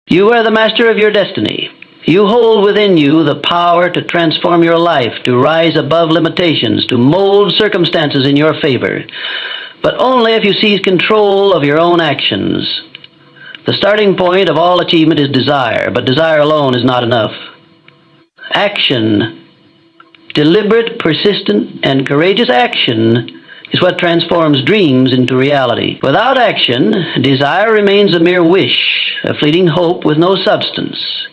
You are the master of your destiny. You hold within you the power to transform your life, to rise above limitations, to mold circumstances in your favor, but only if you seize control of your own actions. The starting point of all achievement is desire, but desire alone is not enough. Action, deliberate, persistent, and courageous action, is what transforms dreams into reality. Without action, desire remains a mere wish, a fleeting hope with no substance.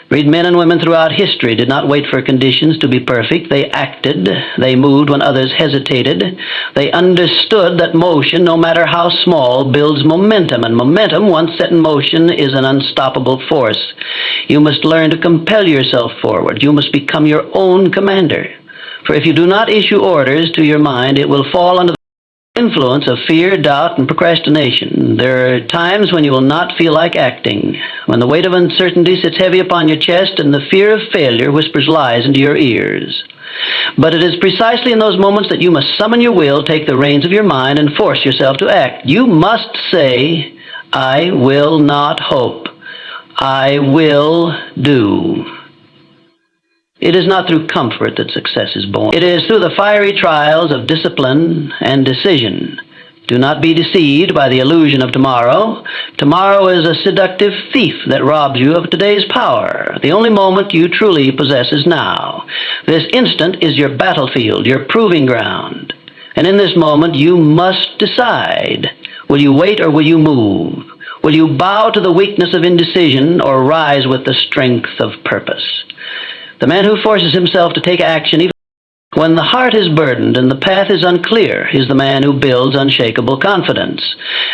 Great men and women throughout history did not wait for conditions to be perfect. They acted. They moved when others hesitated. They understood that motion, no matter how small, builds momentum, and momentum, once set in motion, is an unstoppable force. You must learn to compel yourself forward. You must become your own commander. For if you do not issue orders to your mind, it will fall under the influence of fear, doubt, and procrastination. There are times when you will not feel like acting, when the weight of uncertainty sits heavy upon your chest and the fear of failure whispers lies into your ears. But it is precisely in those moments that you must summon your will, take the reins of your mind, and force yourself to act. You must say, "I will not hope. I will do." It is not through comfort that success is born. It is through the fiery trials of discipline and decision. Do not be deceived by the illusion of tomorrow. Tomorrow is a seductive thief that robs you of today's power. The only moment you truly possess is now. This instant is your battlefield, your proving ground. And in this moment you must decide. Will you wait or will you move? Will you bow to the weakness of indecision or rise with the strength of purpose? The man who forces himself to take action even when the heart is burdened and the path is unclear is the man who builds unshakable confidence.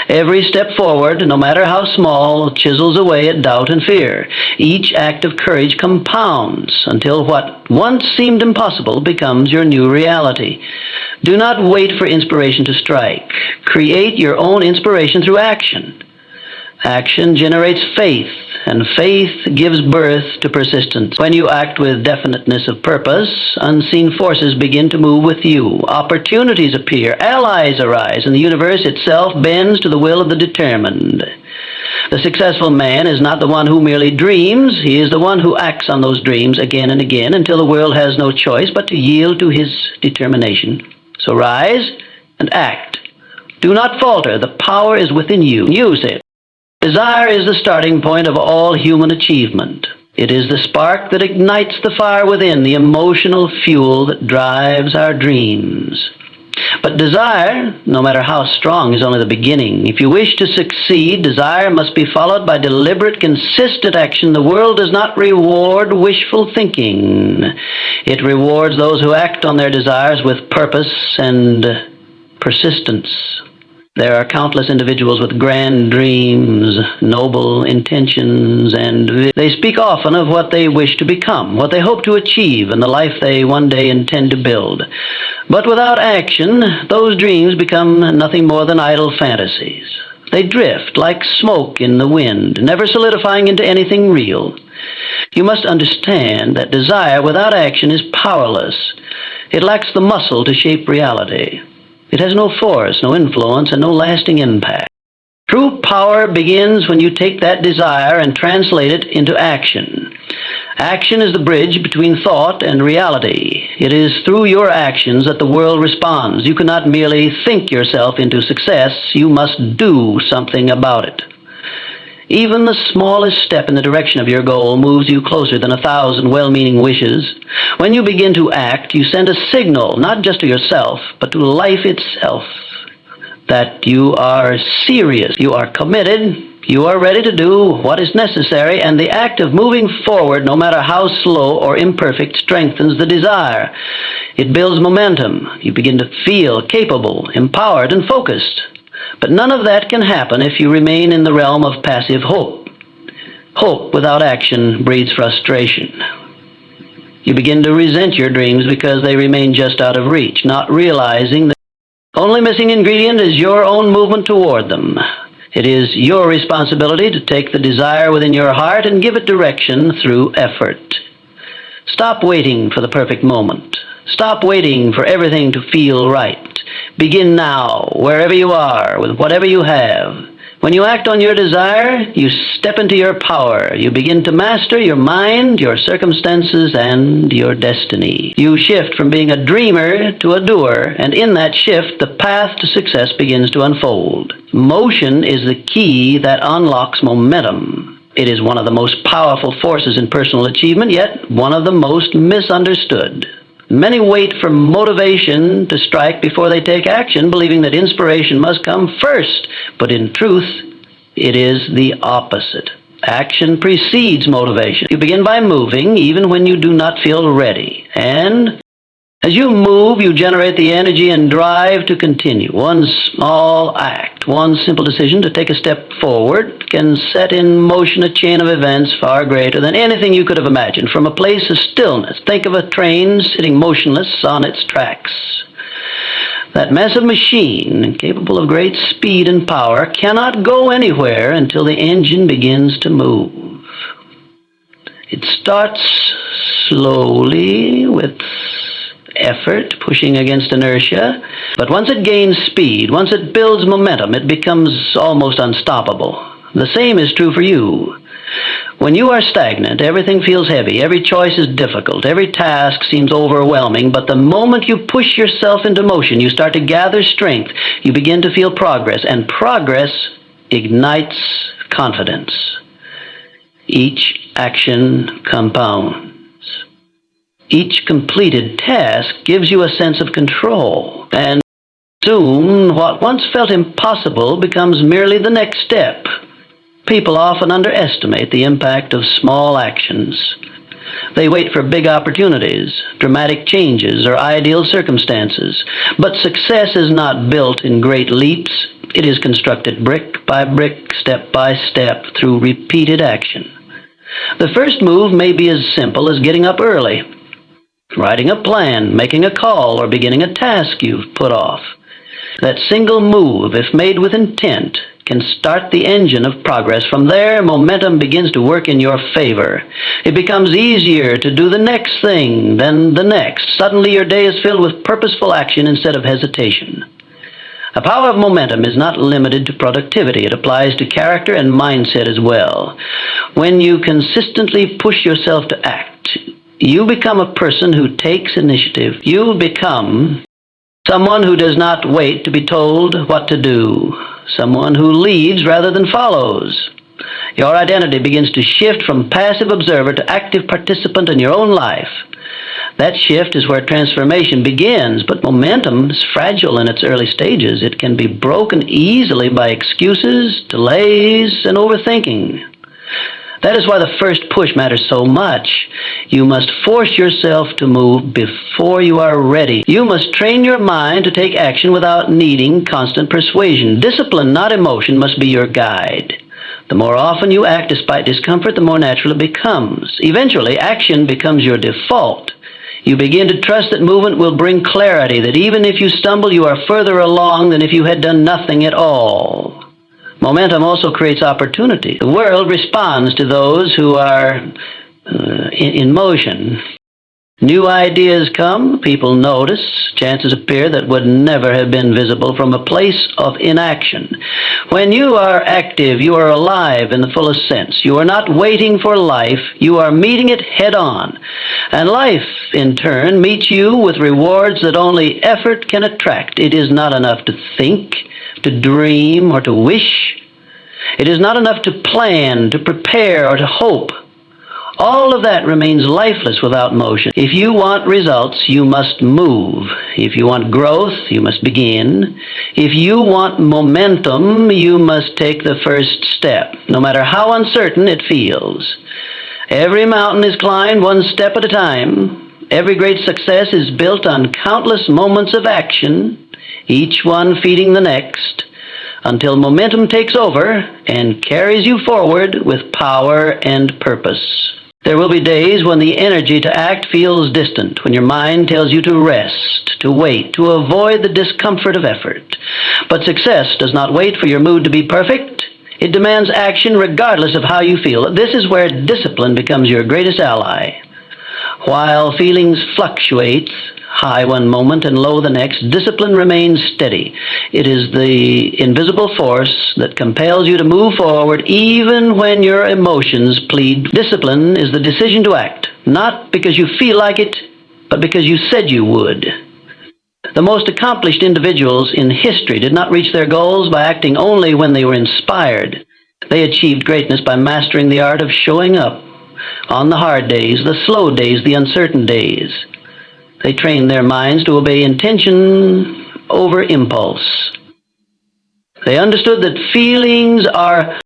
Every step forward, no matter how small, chisels away at doubt and fear. Each act of courage compounds until what once seemed impossible becomes your new reality. Do not wait for inspiration to strike. Create your own inspiration through action. Action generates faith, and faith gives birth to persistence. When you act with definiteness of purpose, unseen forces begin to move with you. Opportunities appear, allies arise, and the universe itself bends to the will of the determined. The successful man is not the one who merely dreams. He is the one who acts on those dreams again and again until the world has no choice but to yield to his determination. So rise and act. Do not falter. The power is within you. Use it. Desire is the starting point of all human achievement. It is the spark that ignites the fire within, the emotional fuel that drives our dreams. But desire, no matter how strong, is only the beginning. If you wish to succeed, desire must be followed by deliberate, consistent action. The world does not reward wishful thinking. It rewards those who act on their desires with purpose and persistence. There are countless individuals with grand dreams, noble intentions, and they speak often of what they wish to become, what they hope to achieve, and the life they one day intend to build. But without action, those dreams become nothing more than idle fantasies. They drift like smoke in the wind, never solidifying into anything real. You must understand that desire without action is powerless. It lacks the muscle to shape reality. It has no force, no influence, and no lasting impact. True power begins when you take that desire and translate it into action. Action is the bridge between thought and reality. It is through your actions that the world responds. You cannot merely think yourself into success. You must do something about it. Even the smallest step in the direction of your goal moves you closer than 1,000 well-meaning wishes. When you begin to act, you send a signal, not just to yourself, but to life itself, that you are serious, you are committed, you are ready to do what is necessary, and the act of moving forward, no matter how slow or imperfect, strengthens the desire. It builds momentum. You begin to feel capable, empowered, and focused. But none of that can happen if you remain in the realm of passive hope. Hope without action breeds frustration. You begin to resent your dreams because they remain just out of reach, not realizing that the only missing ingredient is your own movement toward them. It is your responsibility to take the desire within your heart and give it direction through effort. Stop waiting for the perfect moment. Stop waiting for everything to feel right. Begin now, wherever you are, with whatever you have. When you act on your desire, you step into your power. You begin to master your mind, your circumstances, and your destiny. You shift from being a dreamer to a doer, and in that shift, the path to success begins to unfold. Motion is the key that unlocks momentum. It is one of the most powerful forces in personal achievement, yet one of the most misunderstood. Many wait for motivation to strike before they take action, believing that inspiration must come first. But in truth, it is the opposite. Action precedes motivation. You begin by moving even when you do not feel ready. And as you move, you generate the energy and drive to continue. One small act, one simple decision to take a step forward can set in motion a chain of events far greater than anything you could have imagined. From a place of stillness, think of a train sitting motionless on its tracks. That massive machine, capable of great speed and power, cannot go anywhere until the engine begins to move. It starts slowly with effort, pushing against inertia, but once it gains speed, once it builds momentum, it becomes almost unstoppable. The same is true for you. When you are stagnant, everything feels heavy, every choice is difficult, every task seems overwhelming, but the moment you push yourself into motion, you start to gather strength, you begin to feel progress, and progress ignites confidence. Each action compounds. Each completed task gives you a sense of control, and soon what once felt impossible becomes merely the next step. People often underestimate the impact of small actions. They wait for big opportunities, dramatic changes, or ideal circumstances. But success is not built in great leaps. It is constructed brick by brick, step by step, through repeated action. The first move may be as simple as getting up early, writing a plan, making a call, or beginning a task you've put off. That single move, if made with intent, can start the engine of progress. From there, momentum begins to work in your favor. It becomes easier to do the next thing, then the next. Suddenly your day is filled with purposeful action instead of hesitation. The power of momentum is not limited to productivity. It applies to character and mindset as well. When you consistently push yourself to act, you become a person who takes initiative. You become someone who does not wait to be told what to do. Someone who leads rather than follows. Your identity begins to shift from passive observer to active participant in your own life. That shift is where transformation begins, but momentum is fragile in its early stages. It can be broken easily by excuses, delays, and overthinking. That is why the first push matters so much. You must force yourself to move before you are ready. You must train your mind to take action without needing constant persuasion. Discipline, not emotion, must be your guide. The more often you act despite discomfort, the more natural it becomes. Eventually, action becomes your default. You begin to trust that movement will bring clarity, that even if you stumble, you are further along than if you had done nothing at all. Momentum also creates opportunity. The world responds to those who are in motion. New ideas come, people notice, chances appear that would never have been visible from a place of inaction. When you are active, you are alive in the fullest sense. You are not waiting for life, you are meeting it head on. And life, in turn, meets you with rewards that only effort can attract. It is not enough to think, to dream, or to wish. It is not enough to plan, to prepare, or to hope. All of that remains lifeless without motion. If you want results, you must move. If you want growth, you must begin. If you want momentum, you must take the first step, no matter how uncertain it feels. Every mountain is climbed one step at a time. Every great success is built on countless moments of action, each one feeding the next, until momentum takes over and carries you forward with power and purpose. There will be days when the energy to act feels distant, when your mind tells you to rest, to wait, to avoid the discomfort of effort. But success does not wait for your mood to be perfect. It demands action regardless of how you feel. This is where discipline becomes your greatest ally. While feelings fluctuate, high one moment and low the next, discipline remains steady. It is the invisible force that compels you to move forward even when your emotions plead. Discipline is the decision to act, not because you feel like it, but because you said you would. The most accomplished individuals in history did not reach their goals by acting only when they were inspired. They achieved greatness by mastering the art of showing up on the hard days, the slow days, the uncertain days. They trained their minds to obey intention over impulse. They understood that feelings are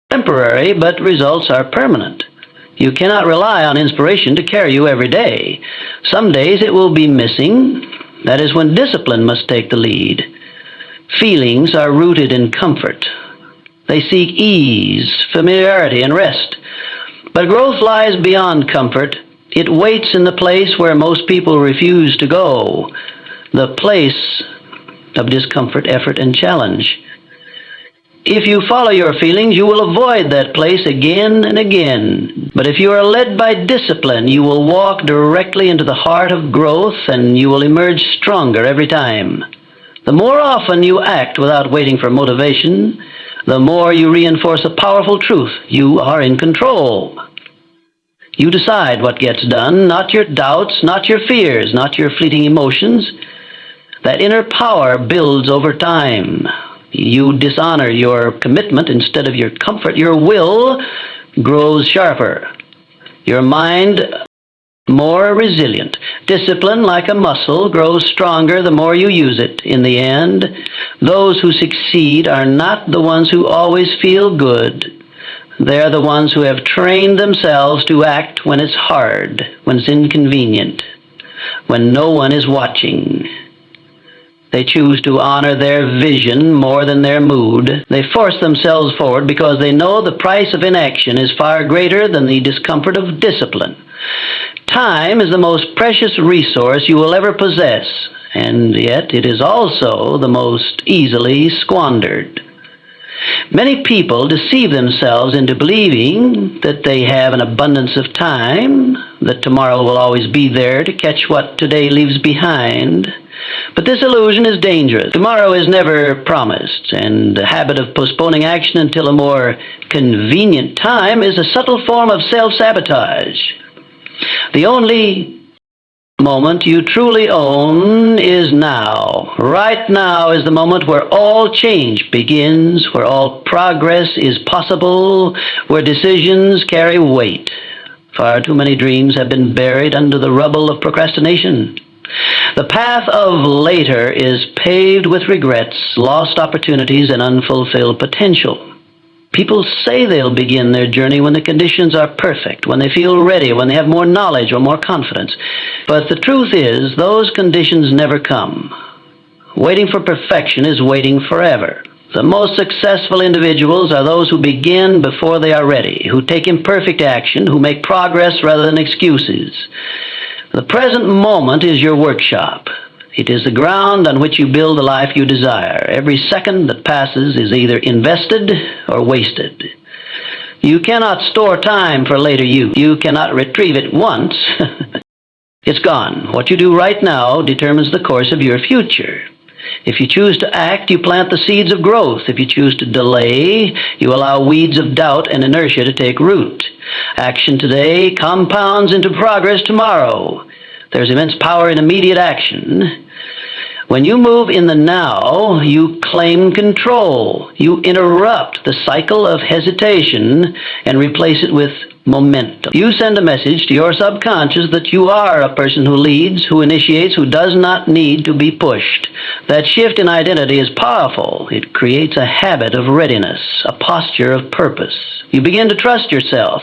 temporary, but results are permanent. You cannot rely on inspiration to carry you every day. Some days it will be missing. That is when discipline must take the lead. Feelings are rooted in comfort. They seek ease, familiarity, and rest. But growth lies beyond comfort. It waits in the place where most people refuse to go, the place of discomfort, effort, and challenge. If you follow your feelings, you will avoid that place again and again. But if you are led by discipline, you will walk directly into the heart of growth, and you will emerge stronger every time. The more often you act without waiting for motivation, the more you reinforce a powerful truth: you are in control. You decide what gets done, not your doubts, not your fears, not your fleeting emotions. That inner power builds over time. You dishonor your commitment instead of your comfort. Your will grows sharper. Your mind more resilient. Discipline, like a muscle, grows stronger the more you use it. In the end, those who succeed are not the ones who always feel good. They're the ones who have trained themselves to act when it's hard, when it's inconvenient, when no one is watching. They choose to honor their vision more than their mood. They force themselves forward because they know the price of inaction is far greater than the discomfort of discipline. Time is the most precious resource you will ever possess, and yet it is also the most easily squandered. Many people deceive themselves into believing that they have an abundance of time, that tomorrow will always be there to catch what today leaves behind. But this illusion is dangerous. Tomorrow is never promised, and the habit of postponing action until a more convenient time is a subtle form of self-sabotage. The only moment you truly own is now. Right now is the moment where all change begins, where all progress is possible, where decisions carry weight. Far too many dreams have been buried under the rubble of procrastination. The path of later is paved with regrets, lost opportunities, and unfulfilled potential. People say they'll begin their journey when the conditions are perfect, when they feel ready, when they have more knowledge or more confidence. But the truth is, those conditions never come. Waiting for perfection is waiting forever. The most successful individuals are those who begin before they are ready, who take imperfect action, who make progress rather than excuses. The present moment is your workshop. It is the ground on which you build the life you desire. Every second that passes is either invested or wasted. You cannot store time for later use. You cannot retrieve it once. It's gone. What you do right now determines the course of your future. If you choose to act, you plant the seeds of growth. If you choose to delay, you allow weeds of doubt and inertia to take root. Action today compounds into progress tomorrow. There's immense power in immediate action. When you move in the now, you claim control. You interrupt the cycle of hesitation and replace it with momentum. You send a message to your subconscious that you are a person who leads, who initiates, who does not need to be pushed. That shift in identity is powerful. It creates a habit of readiness, a posture of purpose. You begin to trust yourself,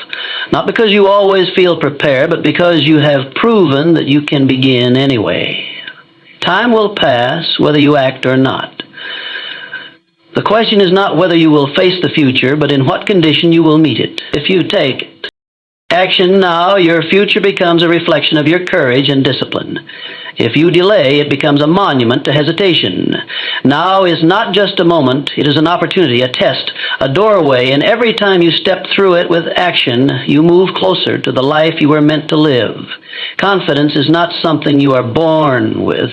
not because you always feel prepared, but because you have proven that you can begin anyway. Time will pass whether you act or not. The question is not whether you will face the future, but in what condition you will meet it. If you take action now, your future becomes a reflection of your courage and discipline. If you delay, it becomes a monument to hesitation. Now is not just a moment, it is an opportunity, a test, a doorway, and every time you step through it with action, you move closer to the life you were meant to live. Confidence is not something you are born with.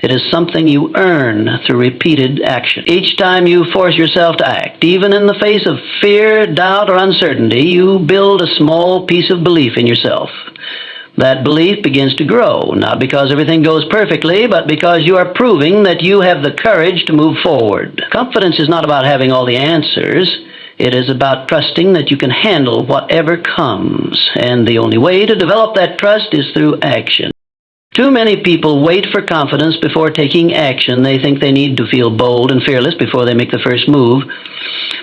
It is something you earn through repeated action. Each time you force yourself to act, even in the face of fear, doubt, or uncertainty, you build a small piece of belief in yourself. That belief begins to grow, not because everything goes perfectly, but because you are proving that you have the courage to move forward. Confidence is not about having all the answers. It is about trusting that you can handle whatever comes, and the only way to develop that trust is through action. Too many people wait for confidence before taking action. They think they need to feel bold and fearless before they make the first move.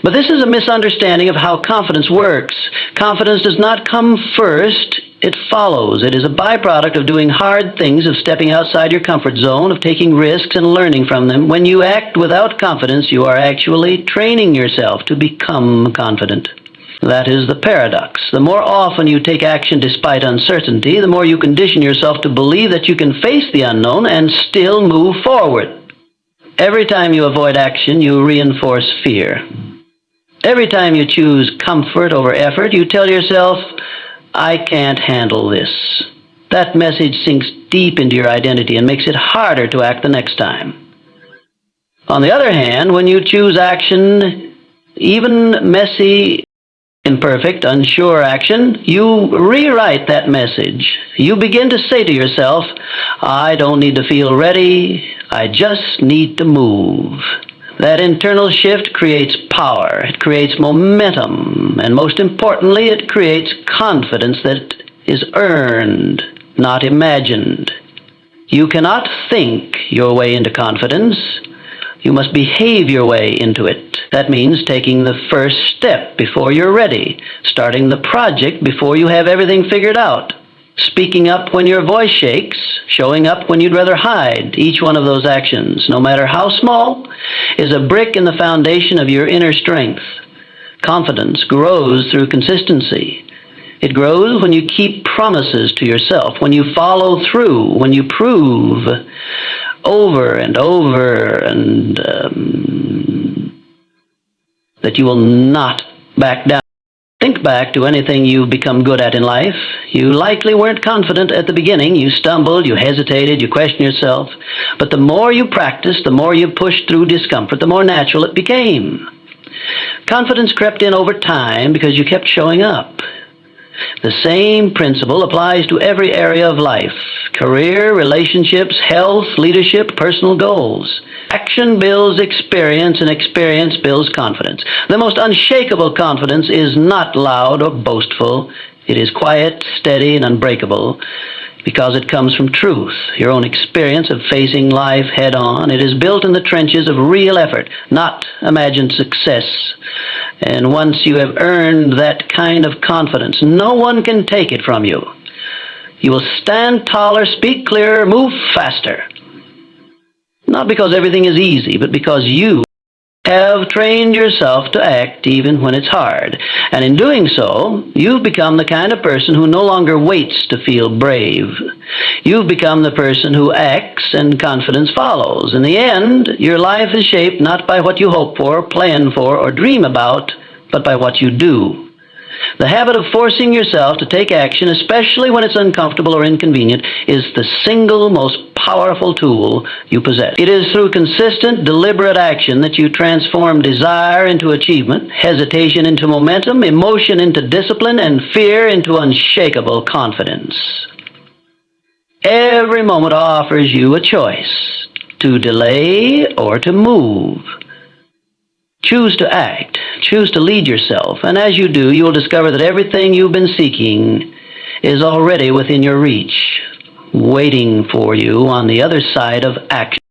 But this is a misunderstanding of how confidence works. Confidence does not come first. It follows. It is a byproduct of doing hard things, of stepping outside your comfort zone, of taking risks and learning from them. When you act without confidence, you are actually training yourself to become confident. That is the paradox. The more often you take action despite uncertainty, the more you condition yourself to believe that you can face the unknown and still move forward. Every time you avoid action, you reinforce fear. Every time you choose comfort over effort, you tell yourself, I can't handle this. That message sinks deep into your identity and makes it harder to act the next time. On the other hand, when you choose action, even messy, imperfect, unsure action, you rewrite that message. You begin to say to yourself, I don't need to feel ready, I just need to move. That internal shift creates power, it creates momentum, and most importantly, it creates confidence that is earned, not imagined. You cannot think your way into confidence. You must behave your way into it. That means taking the first step before you're ready, starting the project before you have everything figured out, speaking up when your voice shakes, showing up when you'd rather hide. Each one of those actions, no matter how small, is a brick in the foundation of your inner strength. Confidence grows through consistency. It grows when you keep promises to yourself, when you follow through, when you prove over and over and that you will not back down. Think back to anything you've become good at in life. You likely weren't confident at the beginning. You stumbled, you hesitated, you questioned yourself. But the more you practiced, the more you pushed through discomfort, the more natural it became. Confidence crept in over time because you kept showing up. The same principle applies to every area of life: career, relationships, health, leadership, personal goals. Action builds experience, and experience builds confidence. The most unshakable confidence is not loud or boastful. It is quiet, steady, and unbreakable because it comes from truth, your own experience of facing life head on. It is built in the trenches of real effort, not imagined success. And once you have earned that kind of confidence, no one can take it from you. You will stand taller, speak clearer, move faster. Not because everything is easy, but because you have trained yourself to act even when it's hard. And in doing so, you've become the kind of person who no longer waits to feel brave. You've become the person who acts and confidence follows. In the end, your life is shaped not by what you hope for, plan for, or dream about, but by what you do. The habit of forcing yourself to take action, especially when it's uncomfortable or inconvenient, is the single most powerful tool you possess. It is through consistent, deliberate action that you transform desire into achievement, hesitation into momentum, emotion into discipline, and fear into unshakable confidence. Every moment offers you a choice: to delay or to move. Choose to act. Choose to lead yourself. And as you do, you will discover that everything you've been seeking is already within your reach, waiting for you on the other side of action.